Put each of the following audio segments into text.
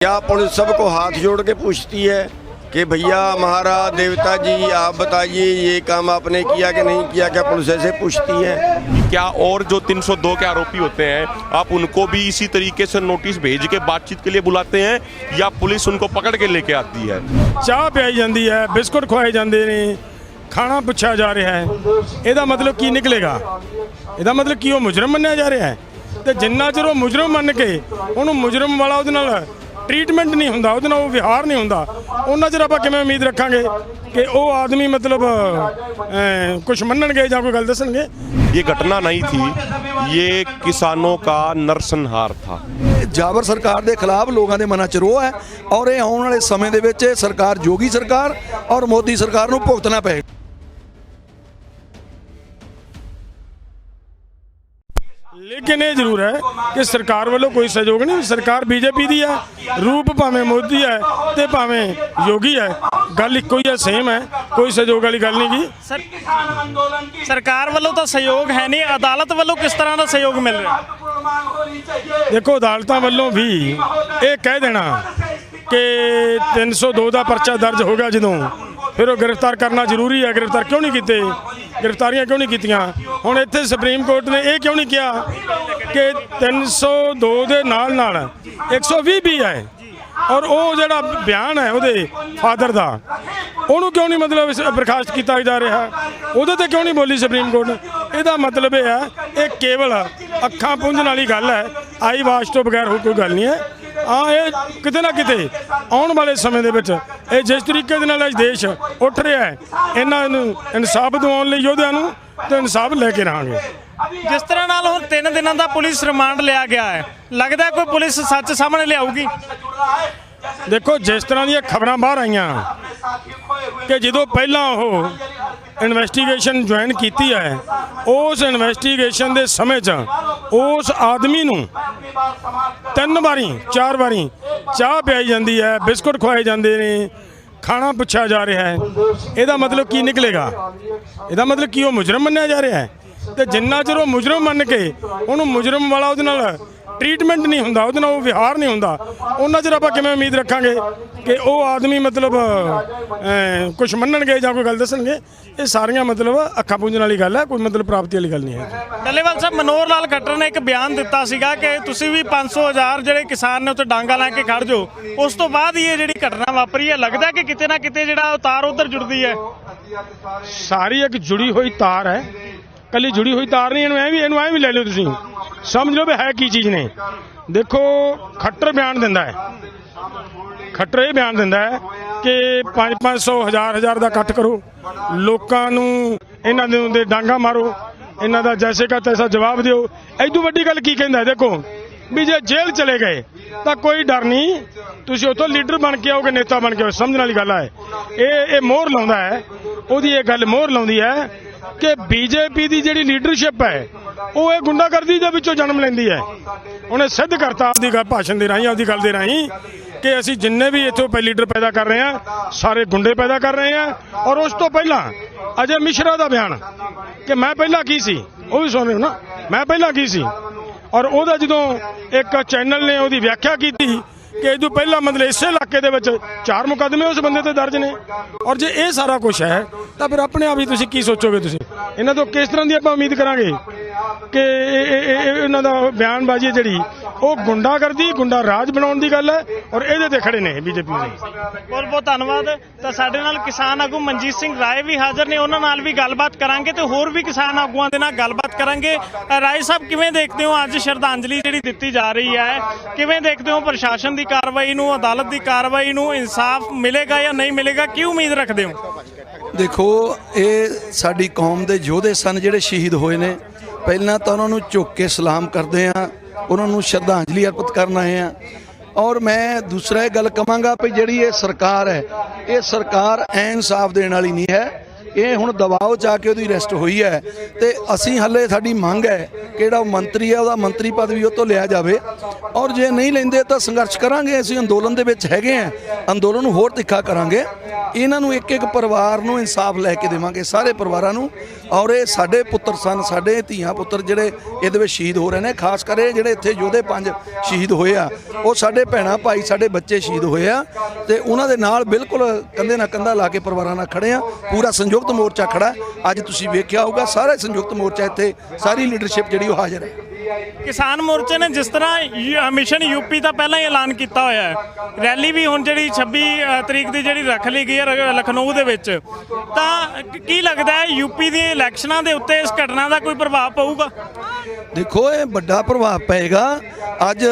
क्या पुलिस सबको हाथ जोड़ के पूछती है कि भैया हमारा देवता जी आप बताइए ये काम आपने किया कि नहीं किया? क्या पुलिस ऐसे पूछती है? क्या और जो 302 के आरोपी होते हैं आप उनको भी इसी तरीके से नोटिस भेज के बातचीत के लिए बुलाते हैं या पुलिस उनको पकड़ के लेके आती है? चाह पियाई जाती है, बिस्कुट खुआए जाते ने, खाना पूछा जा रहा है। ਇਹਦਾ मतलब की निकलेगा? ਇਹਦਾ मतलब की वो मुजरम ਮੰਨਿਆ जा रहा है? तो जिन्ना चਿਰ ਉਹ मुजरम ਮੰਨ ਕੇ ਉਹਨੂੰ ਮੁਜਰਮ ਵਾਲਾ ਉਹਦੇ ਨਾਲ ट्रीटमेंट नहीं होंदा, ਉਹਦੇ ਨਾਲ ਵਿਹਾਰ नहीं होंदा, ਉਹਨਾਂ ਚਿਰ ਆਪਾਂ ਕਿਵੇਂ उम्मीद रखांगे कि वो आदमी मतलब कुछ मनणगे ਜਾਂ कोई गल दसणगे? ये घटना नहीं थी, ये किसानों का नरसंहार था। ਜਾਬਰ ਸਰਕਾਰ ਦੇ ਖਿਲਾਫ ਲੋਕਾਂ ਦੇ ਮਨਾਂ 'ਚ ਰੋਹ ਹੈ ਔਰ ਇਹ ਆਉਣ ਵਾਲੇ ਸਮੇਂ ਦੇ ਵਿੱਚ ਸਰਕਾਰ ਜੋਗੀ ਸਰਕਾਰ ਔਰ ਮੋਦੀ ਸਰਕਾਰ ਨੂੰ ਭੁਗਤਣਾ ਪਏਗਾ। लेकिन ये जरूर है कि सरकार वालों कोई सहयोग नहीं। सरकार बीजेपी दी है, रूप भावें मोदी है तो भावें योगी है, गल इको ही है, सेम है, कोई सहयोग वाली गल नहीं की। सरकार वालों तो सहयोग है नहीं, अदालत वालों किस तरह का सहयोग मिल रहा है? देखो अदालतों वालों भी ये कह देना कि 302 का परचा दर्ज होगा जो फिर वो गिरफ्तार करना जरूरी है, गिरफ्तार क्यों नहीं किए, गिरफ्तारियां क्यों नहीं कीतियां? हुण इत्थे सुप्रीम कोर्ट ने यह क्यों नहीं किया कि 302 के नाल 120 भी है और वो जिहड़ा बयान है उहदे फादर का उहनूं क्यों नहीं मतलब बर्खास्त किया जा रहा है, उहदे ते क्यों नहीं बोली सुप्रीम कोर्ट ने? इहदा मतलब यह है ये केवल अखां पुंजण वाली गल है, आई वाश तो बगैर कोई गल नहीं है। हाँ ये किते ना किते आने वाले समय दे विच ये जिस तरीके दे नाल देश उठ रहा है इन्हां नूं इंसाफ दिवाउण लई योद्धिआं नूं ते इंसाफ लैके रहांगे। जिस तरह नाल हुण 3 दिनों का पुलिस रिमांड लिया गया है, लगता है कोई पुलिस सच सामने लियाऊगी? देखो जिस तरह दी खबरां बाहर आईयां कि जदों पहलां ओह इन्वेस्टिगेशन ज्वाइन की है उस इन्वेस्टिगेशन के समय उस आदमी नूं 3 बारी 4 बारी चाह पियाई जाती है, बिस्कुट खुआए जाते ने, खाना पूछा जा रहा है। ਇਹਦਾ मतलब की निकलेगा? ਇਹਦਾ मतलब की वो मुजरम ਮੰਨਿਆ जा रहा है? तो जिन्ना चਿਰ ਉਹ मुजरम ਮੰਨ ਕੇ ਉਹਨੂੰ मुजरम वाला ਉਹਦੇ ਨਾਲ ट्रीटमेंट नहीं होंदा, ਉਹਦੇ ਨਾਲ ਵਿਹਾਰ नहीं होंदा, ਉਹਨਾਂ ਚਿਰ ਆਪਾਂ ਕਿਵੇਂ उम्मीद रखांगे कि वो आदमी मतलब कुछ मनणगे ਜਾਂ कोई गल दसणगे? ये सारियां मतलब अखा पूंजण वाली गल है, कोई मतलब प्राप्ति वाली गल नहीं है। डल्लेवाल साहब, मनोहर लाल खट्टर ने एक बयान दिता सीगा कि तुसीं भी 500,000 ਜਿਹੜੇ किसान ने उत्ते डांगा ला के खड़ जाओ, उस तो बाद ये ਜਿਹੜੀ घटना वापरी है, लगता है कि किते ना किते ਜਿਹੜਾ तार उधर जुड़दी है। सारी एक जुड़ी हुई तार है, कली जुड़ी हुई तार नहीं। इनू भी ले लो, तुसीं समझ लो भी है की चीज़ ने। देखो खट्टर बयान दिंदा है, खट्टर ये बयान दिंदा है कि 500 1000 का इकट्ठ करो, लोकां नूं इन्हां दे डांगा मारो, इन्हां दा जैसे का तैसा जवाब दिओ। इदू वड्डी गल की कहंदा है? देखो भी जे जेल चले गए तो कोई डर नहीं, तुसीं उत्थों लीडर बन के आओगे, नेता बन के आओ, समझण वाली गल है। ये मोहर लाउंदा है, ओहदी ये गल मोहर लाउंदी है कि बीजेपी की जिहड़ी लीडरशिप है वो ये गुंडागर्दी दे विचों जन्म लैंदी है। उन्हें सिद्ध करता आपकी गल भाषण के राही, आपकी गल के राही कि असीं जिन्ने भी इत्थों लीडर पैदा कर रहे हैं सारे गुंडे पैदा कर रहे हैं। और उस तो पहला अजय मिश्रा का बयान कि मैं पहला की सी, वो भी सुन रहे हो ना, मैं पहला की सी, और उहदा जदों एक चैनल ने उहदी व्याख्या की कि इदू पहला मतलब इस इलाके दे विच 4 मुकदमे उस बंदे ते दर्ज ने। और जे ये सारा कुछ है तो फिर अपने आप ही तुसीं की सोचोगे? तुसीं इन्हां तो किस तरह की आपां उम्मीद करांगे कि इन्हां दा बयानबाजी जिहड़ी वो गुंडागर्दी गुंडा राज बनाउण दी गल है और इहदे ते खड़े ने बीजेपी ने। बहुत बहुत धन्यवाद। तो साडे नाल किसान आगू मनजीत सिंह राय भी हाज़र ने, उन्हां नाल भी गलबात करांगे ते होर भी किसान आगूआं दे नाल गलबात करांगे। राय साहब, किवें देखते हो अज श्रद्धांजलि जिहड़ी दित्ती जा रही है, किवें देखते हो प्रशासन की कार्रवाई नूं, अदालत की कार्रवाई नूं? इंसाफ मिलेगा या नहीं मिलेगा, की उम्मीद रखते हो? देखो ये साडी कौम के योधे सन जिहड़े शहीद होए ने, पहलां तां उन्हां नूं झुक के सलाम करते हैं, उन्होंने श्रद्धांजलि अर्पित करना है। और मैं दूसरा ये गल कहांगा भी जिहड़ी ये सरकार है, ये सरकार इंसाफ देने वाली नहीं है, ਇਹ ਹੁਣ ਦਬਾਅ 'ਚ ਆ ਕੇ ਉਹਦੀ ਅਰੈਸਟ ਹੋਈ ਹੈ ਤੇ ਅਸੀਂ ਹੱਲੇ ਸਾਡੀ ਮੰਗ ਹੈ ਕਿ ਜਿਹੜਾ ਮੰਤਰੀ ਹੈ ਉਹਦਾ ਮੰਤਰੀ ਪਦ ਵੀ ਉਹ ਤੋਂ ਲਿਆ ਜਾਵੇ ਔਰ ਜੇ ਨਹੀਂ ਲੈਂਦੇ ਤਾਂ ਸੰਘਰਸ਼ ਕਰਾਂਗੇ। ਅਸੀਂ ਅੰਦੋਲਨ ਦੇ ਵਿੱਚ ਹੈਗੇ ਆ, ਅੰਦੋਲਨ ਨੂੰ ਹੋਰ ਤਿੱਖਾ ਕਰਾਂਗੇ। ਇਹਨਾਂ ਨੂੰ ਇੱਕ ਇੱਕ ਪਰਿਵਾਰ ਨੂੰ ਇਨਸਾਫ ਲੈ ਕੇ ਦੇਵਾਂਗੇ, ਸਾਰੇ ਪਰਿਵਾਰਾਂ ਨੂੰ। ਔਰ ਇਹ ਸਾਡੇ ਪੁੱਤਰ ਸਨ, ਸਾਡੇ ਧੀਆਂ ਪੁੱਤਰ ਜਿਹੜੇ ਇਹਦੇ ਵਿੱਚ ਸ਼ਹੀਦ ਹੋ ਰਹੇ ਨੇ, ਖਾਸ ਕਰ ਇਹ ਜਿਹੜੇ ਇੱਥੇ ਯੋਧੇ 5 ਸ਼ਹੀਦ ਹੋਏ ਆ, ਉਹ ਸਾਡੇ ਭੈਣਾਂ ਭਾਈ ਸਾਡੇ ਬੱਚੇ ਸ਼ਹੀਦ ਹੋਏ ਆ ਤੇ ਉਹਨਾਂ ਦੇ ਨਾਲ ਬਿਲਕੁਲ ਕੰਧੇ ਨਾਲ ਕੰਧਾ ਲਾ ਕੇ ਪਰਿਵਾਰਾਂ ਨਾਲ ਖੜੇ ਆ। ਪੂਰਾ ਸੰਯੁਕਤ ਮੋਰਚਾ ਖੜਾ। ਅੱਜ ਤੁਸੀਂ ਵੇਖਿਆ ਹੋਊਗਾ ਸਾਰਾ ਸੰਯੁਕਤ ਮੋਰਚਾ ਇੱਥੇ, ਸਾਰੀ ਲੀਡਰਸ਼ਿਪ ਜਿਹੜੀ ਉਹ ਹਾਜ਼ਰ ਹੈ। ਕਿਸਾਨ ਮੋਰਚੇ ਨੇ ਜਿਸ ਤਰ੍ਹਾਂ ਮਿਸ਼ਨ ਯੂਪੀ ਦਾ ਪਹਿਲਾਂ ਹੀ ਐਲਾਨ ਕੀਤਾ ਹੋਇਆ ਹੈ, ਰੈਲੀ ਵੀ ਹੁਣ ਜਿਹੜੀ 26 ਤਰੀਕ ਦੀ ਜਿਹੜੀ ਰੱਖ ਲਈ ਗਈ ਹੈ ਲਖਨਊ ਦੇ ਵਿੱਚ, ਤਾਂ ਕੀ ਲੱਗਦਾ ਹੈ ਯੂਪੀ ਦੇ ਇਲੈਕਸ਼ਨਾਂ ਦੇ ਉੱਤੇ ਇਸ ਘਟਨਾ ਦਾ ਕੋਈ ਪ੍ਰਭਾਵ ਪਊਗਾ? ਦੇਖੋ ਇਹ ਵੱਡਾ ਪ੍ਰਭਾਵ ਪਏਗਾ। ਅੱਜ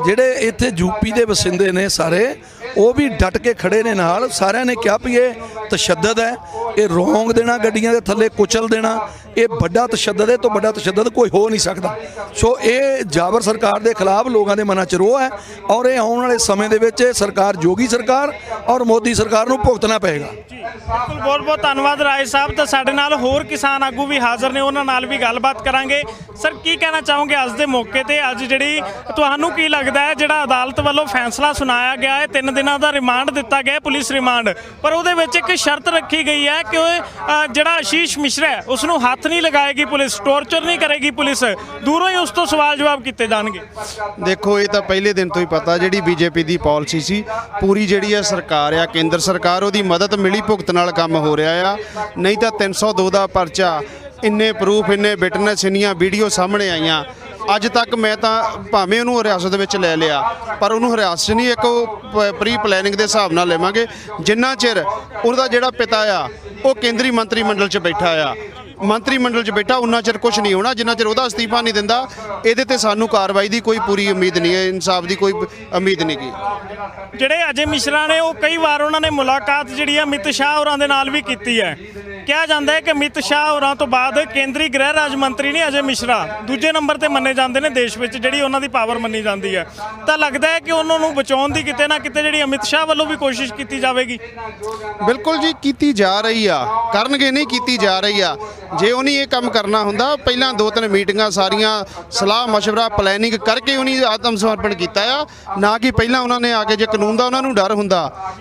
ਜਿਹੜੇ ਇੱਥੇ ਯੂਪੀ ਦੇ ਵਸਿੰਦੇ ਨੇ ਸਾਰੇ, ਉਹ ਵੀ ਡਟ ਕੇ ਖੜੇ ਨੇ ਨਾਲ। ਸਾਰਿਆਂ ਨੇ ਕਿਹਾ ਵੀ ਇਹ ਤਸ਼ੱਦਦ ਹੈ, ਇਹ ਰੋਂਗ ਦੇਣਾ, ਗੱਡੀਆਂ ਦੇ ਥੱਲੇ ਕੁਚਲ ਦੇਣਾ, ਇਹ ਵੱਡਾ ਤਸ਼ੱਦਦ ਹੈ। ਤੋਂ ਵੱਡਾ ਤਸ਼ੱਦਦ ਕੋਈ ਹੋ ਨਹੀਂ ਸਕਦਾ। ਸੋ ਇਹ ਜਾਬਰ ਸਰਕਾਰ ਦੇ ਖਿਲਾਫ ਲੋਕਾਂ ਦੇ ਮਨਾਂ 'ਚ ਰੋਹ ਹੈ ਔਰ ਇਹ ਆਉਣ ਵਾਲੇ ਸਮੇਂ ਦੇ ਵਿੱਚ ਸਰਕਾਰ, ਜੋਗੀ ਸਰਕਾਰ ਔਰ ਮੋਦੀ ਸਰਕਾਰ ਨੂੰ ਭੁਗਤਣਾ ਪਏਗਾ। ਬਿਲਕੁਲ, ਬਹੁਤ ਬਹੁਤ ਧੰਨਵਾਦ ਰਾਏ ਸਾਹਿਬ। ਤਾਂ ਸਾਡੇ ਨਾਲ ਹੋਰ ਕਿਸਾਨ ਆਗੂ ਵੀ ਹਾਜ਼ਰ ਨੇ, ਉਹਨਾਂ ਨਾਲ ਵੀ ਗੱਲਬਾਤ ਕਰਾਂਗੇ। ਸਰ, ਕੀ ਕਹਿਣਾ ਚਾਹੋਗੇ ਅੱਜ ਦੇ ਮੌਕੇ ਤੇ? ਅੱਜ ਜਿਹੜੀ ਤੁਹਾਨੂੰ ਕੀ ਲੱਗਦਾ ਹੈ ਜਿਹੜਾ ਅਦਾਲਤ ਵੱਲੋਂ ਫੈਸਲਾ ਸੁਣਾਇਆ ਗਿਆ ਹੈ, 3 ਦਿਨਾਂ ਦਾ ਰਿਮਾਂਡ ਦਿੱਤਾ ਗਿਆ ਪੁਲਿਸ ਰਿਮਾਂਡ, ਪਰ ਉਹਦੇ ਵਿੱਚ ਇੱਕ ਸ਼ਰਤ ਰੱਖੀ ਗਈ ਹੈ ਕਿ ਜਿਹੜਾ ਆਸ਼ੀਸ਼ ਮਿਸ਼ਰਾ ਹੈ ਉਸ ਨੂੰ ਹੱਥ ਨਹੀਂ ਲਗਾਏਗੀ ਪੁਲਿਸ, ਟੌਰਚਰ ਨਹੀਂ ਕਰੇਗੀ ਪੁਲਿਸ, ਦੂਰੋਂ ਹੀ ਉਸ ਤੋਂ ਸਵਾਲ ਜਵਾਬ ਕੀਤੇ ਜਾਣਗੇ। ਦੇਖੋ ਇਹ ਤਾਂ ਪਹਿਲੇ ਦਿਨ ਤੋਂ ਹੀ ਪਤਾ, ਜਿਹੜੀ ਬੀਜੇਪੀ ਦੀ ਪਾਲਿਸੀ ਸੀ ਪੂਰੀ, ਜਿਹੜੀ ਹੈ ਸਰਕਾਰ ਆ ਕੇਂਦਰ ਸਰਕਾਰ, ਉਹਦੀ ਮਦਦ ਮਿਲੀ ਭੁਗਤ ਨਾਲ ਕੰਮ ਹੋ ਰਿਹਾ ਆ। ਨਹੀਂ ਤਾਂ 302 ਦਾ ਪਰਚਾ, ਇੰਨੇ ਪ੍ਰੂਫ, ਇੰਨੇ ਵਿਟਨੈਸ, ਇੰਨੀਆਂ ਵੀਡੀਓ ਸਾਹਮਣੇ ਆਈਆਂ। ਅੱਜ ਤੱਕ ਮੈਂ ਤਾਂ ਭਾਵੇਂ ਉਹਨੂੰ ਹਿਰਾਸਤ ਵਿੱਚ ਲੈ ਲਿਆ, ਪਰ ਉਹਨੂੰ ਹਿਰਾਸਤ ਨਹੀਂ, ਇੱਕ ਉਹ ਪ੍ਰੀ ਪਲੈਨਿੰਗ ਦੇ ਹਿਸਾਬ ਨਾਲ ਲਵਾਂਗੇ। ਜਿੰਨਾ ਚਿਰ ਉਹਦਾ ਜਿਹੜਾ ਪਿਤਾ ਆ ਉਹ ਕੇਂਦਰੀ ਮੰਤਰੀ ਮੰਡਲ 'ਚ ਬੈਠਾ ਆ, ਮੰਤਰੀ ਮੰਡਲ 'ਚ ਬੈਠਾ, ਉਹਨਾਂ ਚਿਰ ਕੁਝ ਨਹੀਂ ਹੋਣਾ ਜਿੰਨਾ ਚਿਰ ਉਹਦਾ ਅਸਤੀਫਾ ਨਹੀਂ ਦਿੰਦਾ। ਇਹਦੇ ਤੇ ਸਾਨੂੰ ਕਾਰਵਾਈ ਦੀ ਕੋਈ ਪੂਰੀ ਉਮੀਦ ਨਹੀਂ ਹੈ, ਇਨਸਾਫ ਦੀ ਕੋਈ ਉਮੀਦ ਨਹੀਂ ਗੀ। ਜਿਹੜੇ ਅਜੇ ਮਿਸ਼ਰਾ ਨੇ, ਉਹ ਕਈ ਵਾਰ ਉਹਨਾਂ ਨੇ ਮੁਲਾਕਾਤ ਜਿਹੜੀ ਆ ਅਮਿਤ ਸ਼ਾਹ ਹੋਰਾਂ ਦੇ ਨਾਲ ਵੀ ਕੀਤੀ ਹੈ। ਕਿਹਾ ਜਾਂਦਾ ਹੈ ਕਿ ਅਮਿਤ ਸ਼ਾਹ ਹੋਰਾਂ ਤੋਂ ਬਾਅਦ ਕੇਂਦਰੀ ਗ੍ਰਹਿ ਰਾਜ ਮੰਤਰੀ ਨੇ ਅਜੇ ਮਿਸ਼ਰਾ ਦੂਜੇ ਨੰਬਰ ਤੇ ਮੰਨੇ ਜਾਂਦੇ ਨੇ ਦੇਸ਼ ਵਿੱਚ, ਜਿਹੜੀ ਉਹਨਾਂ ਦੀ ਪਾਵਰ ਮੰਨੀ ਜਾਂਦੀ ਹੈ। ਤਾਂ ਲੱਗਦਾ ਹੈ ਕਿ ਉਹਨਾਂ ਨੂੰ ਬਚਾਉਣ ਦੀ ਕਿਤੇ ਨਾ ਕਿਤੇ ਜਿਹੜੀ ਅਮਿਤ ਸ਼ਾਹ ਵੱਲੋਂ ਵੀ ਕੋਸ਼ਿਸ਼ ਕੀਤੀ ਜਾਵੇਗੀ। ਬਿਲਕੁਲ ਜੀ, ਕੀਤੀ ਜਾ ਰਹੀ ਆ, ਕਰਨਗੇ ਨਹੀਂ, ਕੀਤੀ ਜਾ ਰਹੀ ਆ। ਜੇ ਉਹਨੇ ਇਹ ਕੰਮ ਕਰਨਾ ਹੁੰਦਾ, ਪਹਿਲਾਂ 2-3 ਮੀਟਿੰਗਾਂ, ਸਾਰੀਆਂ ਸਲਾਹ ਮਸ਼ਵਰਾ ਪਲੈਨਿੰਗ ਕਰਕੇ ਉਹਨੇ ਆਤਮ ਸਮਰਪਣ ਕੀਤਾ ਆ, ਨਾ ਕਿ ਪਹਿਲਾਂ ਉਹਨਾਂ ਨੇ ਆ ਕੇ, ਜੇ ਕਾਨੂੰਨ ਦਾ ਉਹਨਾਂ ਨੂੰ ਡਰ ਹੁੰਦਾ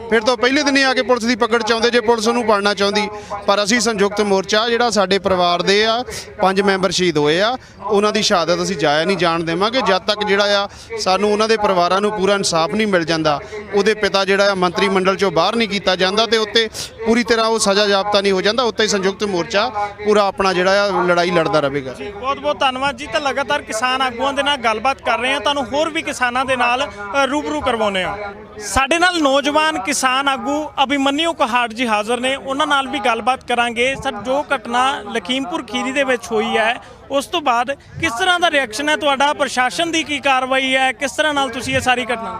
ਫਿਰ ਤਾਂ ਪਹਿਲੇ ਦਿਨ ਹੀ ਆ ਕੇ ਪੁਲਿਸ ਦੀ ਪਕੜ 'ਚ ਆਉਂਦੇ, ਜੇ ਪੁਲਿਸ ਉਹਨੂੰ ਫੜਨਾ ਚਾਹੁੰਦੀ। ਪਰ ਅਸੀਂ ਸੰਯੁਕਤ ਮੋਰਚਾ, ਜਿਹੜਾ ਸਾਡੇ ਪਰਿਵਾਰ ਦੇ ਆ 5 ਮੈਂਬਰ ਸ਼ਹੀਦ ਹੋਏ ਆ, ਉਹਨਾਂ ਦੀ ਸ਼ਹਾਦਤ ਅਸੀਂ ਜਾਇਆ ਨਹੀਂ ਜਾਣ ਦੇਵਾਂਗੇ ਜਦ ਤੱਕ ਜਿਹੜਾ ਆ ਸਾਨੂੰ ਉਹਨਾਂ ਦੇ ਪਰਿਵਾਰਾਂ ਨੂੰ ਪੂਰਾ ਇਨਸਾਫ ਨਹੀਂ ਮਿਲ ਜਾਂਦਾ, ਉਹਦੇ ਪਿਤਾ ਜਿਹੜਾ ਆ ਮੰਤਰੀ ਮੰਡਲ 'ਚੋਂ ਬਾਹਰ ਨਹੀਂ ਕੀਤਾ ਜਾਂਦਾ ਤੇ ਉੱਤੇ ਪੂਰੀ ਤਰ੍ਹਾਂ ਉਹ ਸਜ਼ਾ ਜ਼ਾਬਤਾ ਨਹੀਂ ਹੋ ਜਾਂਦਾ। ਉੱਤੇ ਸੰਯੁਕਤ ਮੋਰਚਾ ਪੂਰਾ ਆਪਣਾ ਜਿਹੜਾ ਆ ਲੜਾਈ ਲੜਦਾ ਰਹੇਗਾ। ਬਹੁਤ ਬਹੁਤ ਧੰਨਵਾਦ ਜੀ। ਤਾਂ ਲਗਾਤਾਰ ਕਿਸਾਨ ਆਗੂਆਂ ਦੇ ਨਾਲ ਗੱਲਬਾਤ ਕਰ ਰਹੇ ਹਾਂ, ਤੁਹਾਨੂੰ ਹੋਰ ਵੀ ਕਿਸਾਨਾਂ ਦੇ ਨਾਲ ਰੂਬਰੂ ਕਰਵਾਉਂਦੇ ਹਾਂ। ਸਾਡੇ ਨਾਲ ਨੌਜਵਾਨ ਕਿਸਾਨ ਆਗੂ ਅਭਿਮਨਿਊ ਕਹਾੜ ਜੀ ਹਾਜ਼ਰ ਨੇ, ਉਹਨਾਂ ਨਾਲ ਵੀ ਗੱਲਬਾਤ ਕਰਾਂਗੇ। ਸਰ, ਜੋ ਘਟਨਾ ਲਖੀਮਪੁਰ ਖੀਰੀ ਦੇ ਵਿੱਚ ਹੋਈ ਹੈ, ਉਸ ਤੋਂ ਬਾਅਦ ਕਿਸ ਤਰ੍ਹਾਂ ਦਾ ਰਿਐਕਸ਼ਨ ਹੈ ਤੁਹਾਡਾ? ਪ੍ਰਸ਼ਾਸਨ ਦੀ ਕੀ ਕਾਰਵਾਈ है, किस तरह नाल तुसी ये सारी घटना?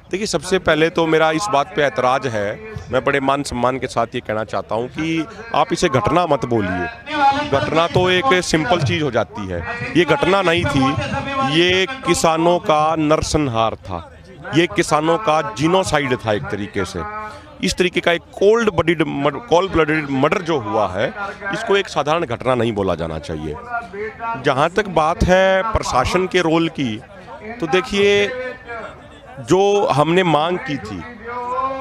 देखिए, सबसे पहले तो मेरा इस बात पे ऐतराज़ है, मैं बड़े मान सम्मान के साथ ये कहना चाहता हूँ कि आप इसे घटना मत बोलिए। घटना तो एक सिंपल चीज़ हो जाती है, ये घटना नहीं थी, ये किसानों का नरसंहार था, ये किसानों का जीनोसाइड था एक तरीके से। इस तरीके का एक कोल्ड ब्लडेड मर्डर जो हुआ है, इसको एक साधारण घटना नहीं बोला जाना चाहिए। जहाँ तक बात है प्रशासन के रोल की, तो देखिए, जो हमने मांग की थी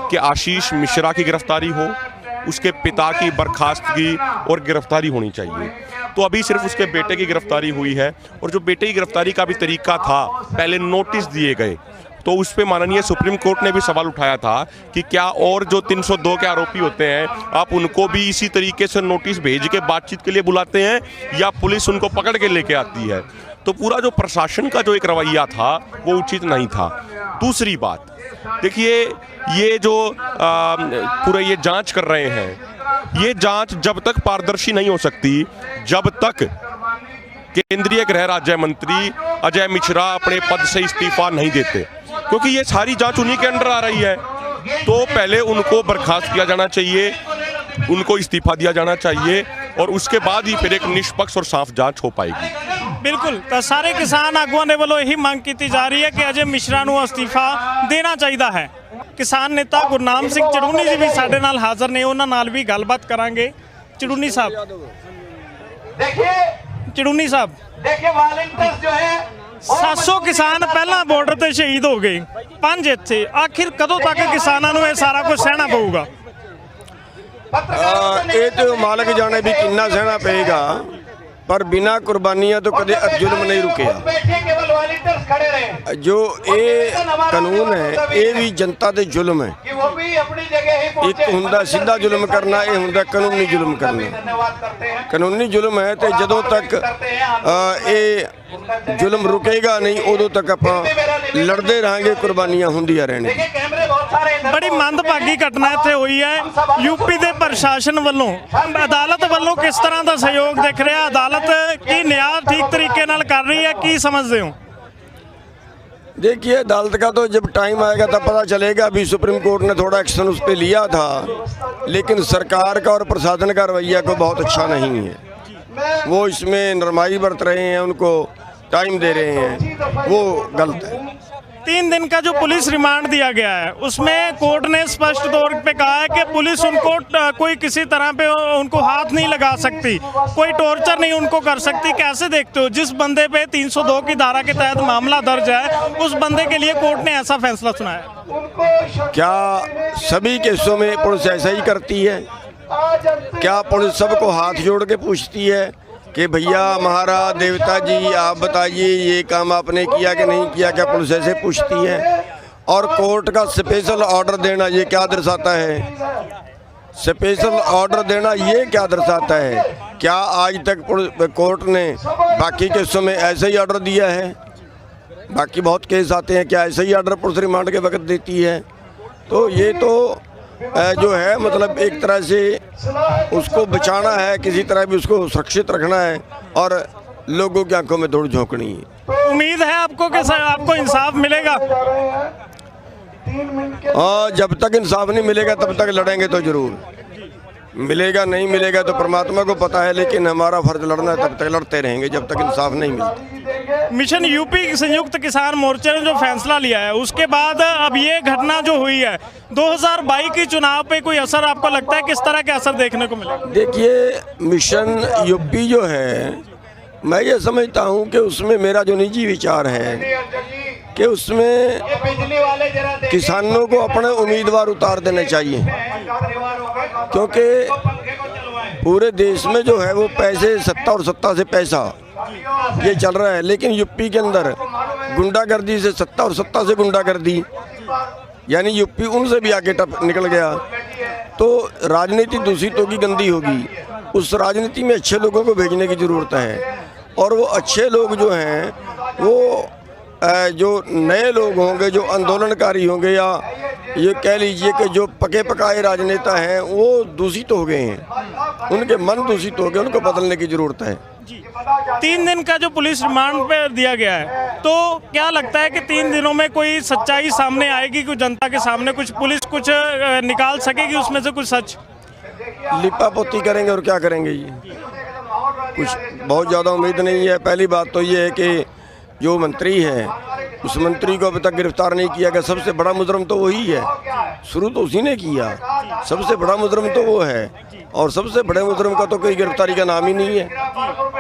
कि आशीष मिश्रा की गिरफ्तारी हो, उसके पिता की बर्खास्तगी और गिरफ्तारी होनी चाहिए, तो अभी सिर्फ उसके बेटे की गिरफ्तारी हुई है। और जो बेटे की गिरफ्तारी का भी तरीका था, पहले नोटिस दिए गए, तो उस पर माननीय सुप्रीम कोर्ट ने भी सवाल उठाया था कि क्या और जो 302 के आरोपी होते हैं, आप उनको भी इसी तरीके से नोटिस भेज के बातचीत के लिए बुलाते हैं या पुलिस उनको पकड़ के लेके आती है? तो पूरा जो प्रशासन का जो एक रवैया था वो उचित नहीं था। दूसरी बात, देखिए, ये जो पूरा ये जांच कर रहे हैं, ये जांच जब तक पारदर्शी नहीं हो सकती, जब तक केंद्रीय गृह राज्य मंत्री अजय मिश्रा अपने पद से इस्तीफा नहीं देते, क्योंकि ये सारी जांच उन्हीं के अंडर आ रही है, तो पहले उनको बर्खास्त किया जाना चाहिए, उनको इस्तीफा दिया जाना चाहिए, और उसके बाद ही फिर एक निष्पक्ष और साफ जांच हो पाएगी। बिल्कुल, तो सारे किसान आगुआं दे वल्लों यही मांग की जा रही है कि अजय मिश्रा नूं अस्तीफा देना चाहिए है। किसान नेता गुरनाम सिंह चड़ूनी जी भी साडे नाल हाज़र ने, उन्हां नाल भी गलबात करांगे। ਚੜੂਨੀ ਸਾਹਿਬ ਚੜੂਨੀ ਸਾਹਿਬ 700 ਕਿਸਾਨ ਪਹਿਲਾਂ ਬਾਰਡਰ ਤੇ ਸ਼ਹੀਦ ਹੋ ਗਏ, 5 ਇੱਥੇ। ਆਖਿਰ ਕਦੋਂ ਤੱਕ ਕਿਸਾਨਾਂ ਨੂੰ ਇਹ ਸਾਰਾ ਕੁਝ ਸਹਿਣਾ ਪਊਗਾ? ਇਹ तो मालिक जाने भी किन्ना सहना पेगा, पर बिना कुर्बानियां तो कदे जुल्म नहीं रुके। जो ये कानून है ये भी जनता दे जुल्म है। एक हुंदा सीधा जुल्म करना, ये हुंदा कानूनी जुल्म करना। कानूनी जुल्म है तो जदों तक ये जुल्म रुकेगा नहीं उदों तक ਆਪਾਂ लड़ते रहेंगे, कुर्बानियां ਹੁੰਦੀਆਂ ਰਹਿਣਗੀਆਂ। बड़ी मंदभागी घटना इत्थे हुई है। यूपी के प्रशासन वालों, अदालत वालों किस तरह का सहयोग दिख रहा? अदालत की न्याय ठीक तरीके नाल कर रही है, की समझते हो? देखिए, अदालत का तो जब टाइम आएगा तब पता चलेगा। अभी सुप्रीम कोर्ट ने थोड़ा एक्शन उस पर लिया था, लेकिन सरकार का और प्रशासन का रवैया को बहुत अच्छा नहीं है। वो इसमें नरमाई बरत रहे हैं, उनको टाइम दे रहे हैं, वो गलत है। 3 दिन का जो पुलिस रिमांड दिया गया है उसमें कोर्ट ने स्पष्ट तौर पे कहा है कि पुलिस उनको कोई किसी तरह पे उनको हाथ नहीं लगा सकती, कोई टॉर्चर नहीं उनको कर सकती। कैसे देखते हो, जिस बंदे पे 302 की धारा के तहत मामला दर्ज है उस बंदे के लिए कोर्ट ने ऐसा फैसला सुनाया? क्या सभी केसों में पुलिस ऐसा ही करती है? क्या पुलिस सबको हाथ जोड़ के पूछती है कि भैया महाराज देवता जी आप बताइए ये काम आपने किया कि नहीं किया? क्या पुलिस ऐसे पूछती है? और कोर्ट का स्पेशल ऑर्डर देना ये क्या दर्शाता है? स्पेशल ऑर्डर देना ये क्या दर्शाता है? क्या आज तक कोर्ट ने बाकी केसों में ऐसे ही ऑर्डर दिया है? बाकी बहुत केस आते हैं, क्या ऐसे ही ऑर्डर पुलिस रिमांड के वक्त देती है? तो ये तो जो है मतलब एक तरह से उसको बचाना है, किसी तरह भी उसको सुरक्षित रखना है और लोगों की आंखों में धूल झोंकनी है। उम्मीद है आपको कि आपको इंसाफ मिलेगा? जब तक इंसाफ नहीं मिलेगा तब तक लड़ेंगे तो जरूर। मिलेगा नहीं मिलेगा तो परमात्मा को पता है, लेकिन हमारा फर्ज लड़ना है, तब तक लड़ते रहेंगे जब तक इंसाफ नहीं मिलता। मिशन यूपी संयुक्त किसान मोर्चे ने जो फैसला लिया है उसके बाद अब ये घटना जो हुई है 2022 के चुनाव पे कोई असर आपको लगता है? किस तरह के असर देखने को मिलेगा? देखिए, मिशन यूपी जो है मैं ये समझता हूँ कि उसमें मेरा जो निजी विचार है कि उसमें किसानों को अपने उम्मीदवार उतार देने चाहिए, क्योंकि पूरे देश में जो है वो पैसे सत्ता और सत्ता से पैसा ये चल रहा है, लेकिन यूपी के अंदर गुंडागर्दी से सत्ता और सत्ता से गुंडागर्दी, यानी यूपी उनसे भी आगे निकल गया। तो राजनीति दूषित होगी, गंदी होगी। उस राजनीति में अच्छे लोगों को भेजने की ज़रूरत है, और वो अच्छे लोग जो हैं वो जो नए लोग होंगे, जो आंदोलनकारी होंगे, या ये कह लीजिए कि जो पके पकाए राजनेता हैं वो दूषित हो गए हैं, उनके मन दूषित हो गए, उनको बदलने की ज़रूरत है। 3 दिन का जो पुलिस रिमांड पे दिया गया है, तो क्या लगता है कि 3 दिनों में कोई सच्चाई सामने आएगी? कुछ जनता के सामने कुछ पुलिस कुछ निकाल सकेगी उसमें से कुछ सच? लिपा पोती करेंगे और क्या करेंगे, ये कुछ बहुत ज़्यादा उम्मीद नहीं है। पहली बात तो ये है कि जो मंत्री है उस मंत्री को अभी तक गिरफ्तार नहीं किया गया। सबसे बड़ा मुजरम तो वही है, शुरू तो उसी ने किया, सबसे बड़ा मुजरम तो वो है, और सबसे बड़े मुजरम का तो कोई गिरफ्तारी का नाम ही नहीं है।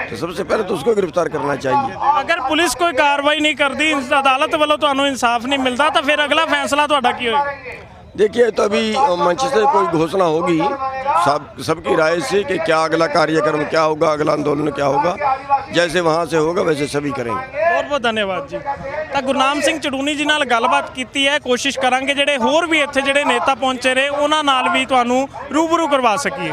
तो सबसे पहले तो उसको गिरफ्तार करना चाहिए। अगर पुलिस कोई कार्रवाई नहीं करती, अदालत वालों तो इंसाफ नहीं मिलता, तो फिर अगला फैसला तो क्या होगा? देखिए, तो अभी मंच से कोई घोषणा होगी सबकी राय से कि क्या अगला कार्यक्रम क्या होगा, अगला आंदोलन क्या होगा। जैसे वहाँ से होगा वैसे सभी करेंगे। बहुत बहुत धन्यवाद जी। तो गुरनाम सिंह चड़ूनी जी नाल गलबात कीती है, कोशिश करांगे ਜਿਹੜੇ ਹੋਰ ਵੀ ਇੱਥੇ ਜਿਹੜੇ नेता पहुंचे रहे उन्हां नाल भी ਤੁਹਾਨੂੰ रूबरू करवा सकीए।